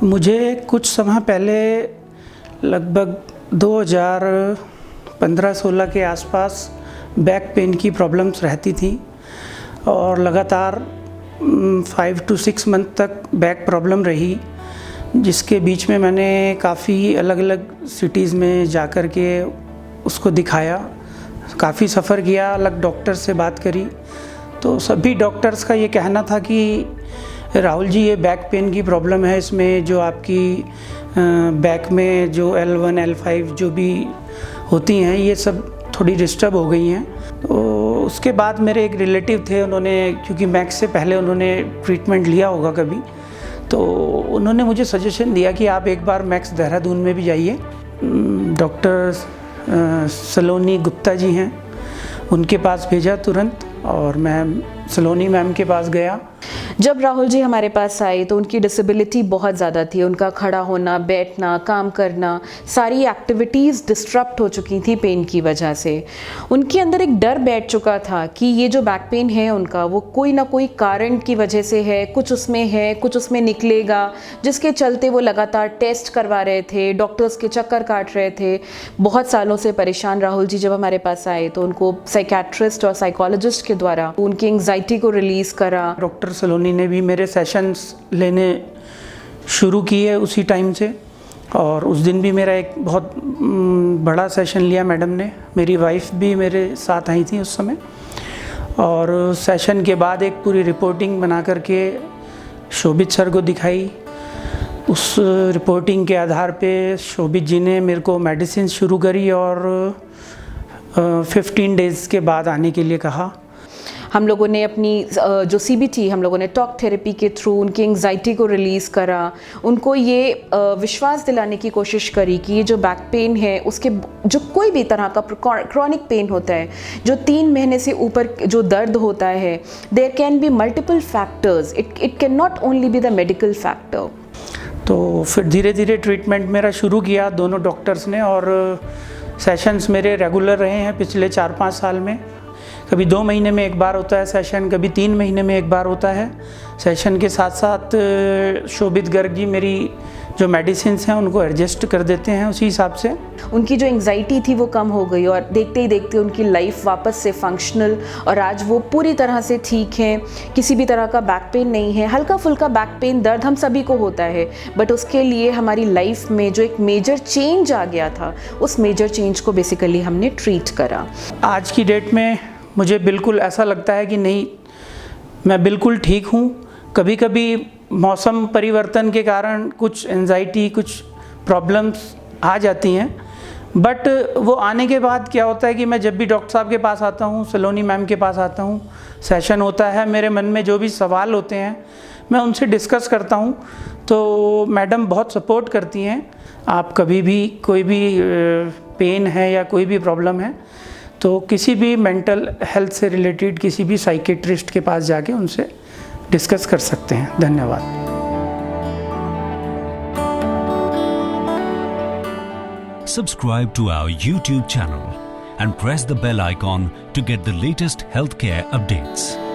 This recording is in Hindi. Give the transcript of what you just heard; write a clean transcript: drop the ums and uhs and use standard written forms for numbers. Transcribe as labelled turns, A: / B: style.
A: मुझे कुछ समय पहले लगभग 2015-16 के आसपास बैक पेन की प्रॉब्लम्स रहती थी और लगातार 5 to 6 मंथ तक बैक प्रॉब्लम रही, जिसके बीच में मैंने काफ़ी अलग अलग सिटीज़ में जाकर के उसको दिखाया, काफ़ी सफ़र किया, अलग डॉक्टर से बात करी। तो सभी डॉक्टर्स का ये कहना था कि राहुल जी, ये बैक पेन की प्रॉब्लम है, इसमें जो आपकी बैक में जो L1 L5 जो भी होती हैं ये सब थोड़ी डिस्टर्ब हो गई हैं। तो उसके बाद मेरे एक रिलेटिव थे, उन्होंने, क्योंकि मैक्स से पहले उन्होंने ट्रीटमेंट लिया होगा कभी, तो उन्होंने मुझे सजेशन दिया कि आप एक बार मैक्स देहरादून में भी जाइए। डॉक्टर सलोनी गुप्ता जी हैं, उनके पास भेजा तुरंत और मैं सलोनी मैम के पास गया।
B: जब राहुल जी हमारे पास आए तो उनकी डिसेबिलिटी बहुत ज़्यादा थी। उनका खड़ा होना, बैठना, काम करना, सारी एक्टिविटीज़ डिस्टर्ब हो चुकी थी पेन की वजह से। उनके अंदर एक डर बैठ चुका था कि ये जो बैक पेन है उनका, वो कोई ना कोई कारण की वजह से है, कुछ उसमें निकलेगा, जिसके चलते वो लगातार टेस्ट करवा रहे थे, डॉक्टर्स के चक्कर काट रहे थे। बहुत सालों से परेशान राहुल जी जब हमारे पास आए तो उनको साइकेट्रिस्ट और साइकोलॉजिस्ट के द्वारा उनकी एंग्जाइटी को रिलीज़ करा।
A: डॉक्टर सलोनी ने भी मेरे सेशंस लेने शुरू किए उसी टाइम से, और उस दिन भी मेरा एक बहुत बड़ा सेशन लिया मैडम ने। मेरी वाइफ भी मेरे साथ आई थी उस समय, और सेशन के बाद एक पूरी रिपोर्टिंग बना करके शोभित सर को दिखाई। उस रिपोर्टिंग के आधार पे शोभित जी ने मेरे को मेडिसिन शुरू करी और 15 डेज़ के बाद आने के लिए कहा।
B: हम लोगों ने अपनी जो CBT, हम लोगों ने टॉक थेरेपी के थ्रू उनकी एंग्जाइटी को रिलीज़ करा। उनको ये विश्वास दिलाने की कोशिश करी कि ये जो बैक पेन है, उसके जो कोई भी तरह का क्रॉनिक पेन होता है, जो 3 महीने से ऊपर जो दर्द होता है, there can be multiple factors, it can not only be the medical factor.
A: तो फिर धीरे धीरे ट्रीटमेंट मेरा शुरू किया दोनों डॉक्टर्स ने, और सेशंस मेरे रेगुलर रहे हैं पिछले 4-5 साल में। कभी 2 महीने में एक बार होता है सेशन, कभी 3 महीने में एक बार होता है सेशन। के साथ साथ शोभित गर्ग जी मेरी जो मेडिसिन्स हैं उनको एडजस्ट कर देते हैं उसी हिसाब से।
B: उनकी जो एंग्जाइटी थी वो कम हो गई और देखते ही देखते उनकी लाइफ वापस से फंक्शनल, और आज वो पूरी तरह से ठीक हैं। किसी भी तरह का बैक पेन नहीं है। हल्का फुल्का बैक पेन दर्द हम सभी को होता है, बट उसके लिए हमारी लाइफ में जो एक मेजर चेंज आ गया था, उस मेजर चेंज को बेसिकली हमने ट्रीट करा।
A: आज की डेट में मुझे बिल्कुल ऐसा लगता है कि नहीं, मैं बिल्कुल ठीक हूँ। कभी कभी मौसम परिवर्तन के कारण कुछ एंजाइटी, कुछ प्रॉब्लम्स आ जाती हैं, बट वो आने के बाद क्या होता है कि मैं जब भी डॉक्टर साहब के पास आता हूँ, सलोनी मैम के पास आता हूँ, सेशन होता है, मेरे मन में जो भी सवाल होते हैं मैं उनसे डिस्कस करता हूँ, तो मैडम बहुत सपोर्ट करती हैं। आप कभी भी कोई भी पेन है या कोई भी प्रॉब्लम है तो किसी भी मेंटल हेल्थ से रिलेटेड किसी भी साइकेट्रिस्ट के पास जाके उनसे डिस्कस कर सकते हैं। धन्यवाद।
C: Subscribe to our YouTube channel and press the bell icon to get the latest healthcare updates.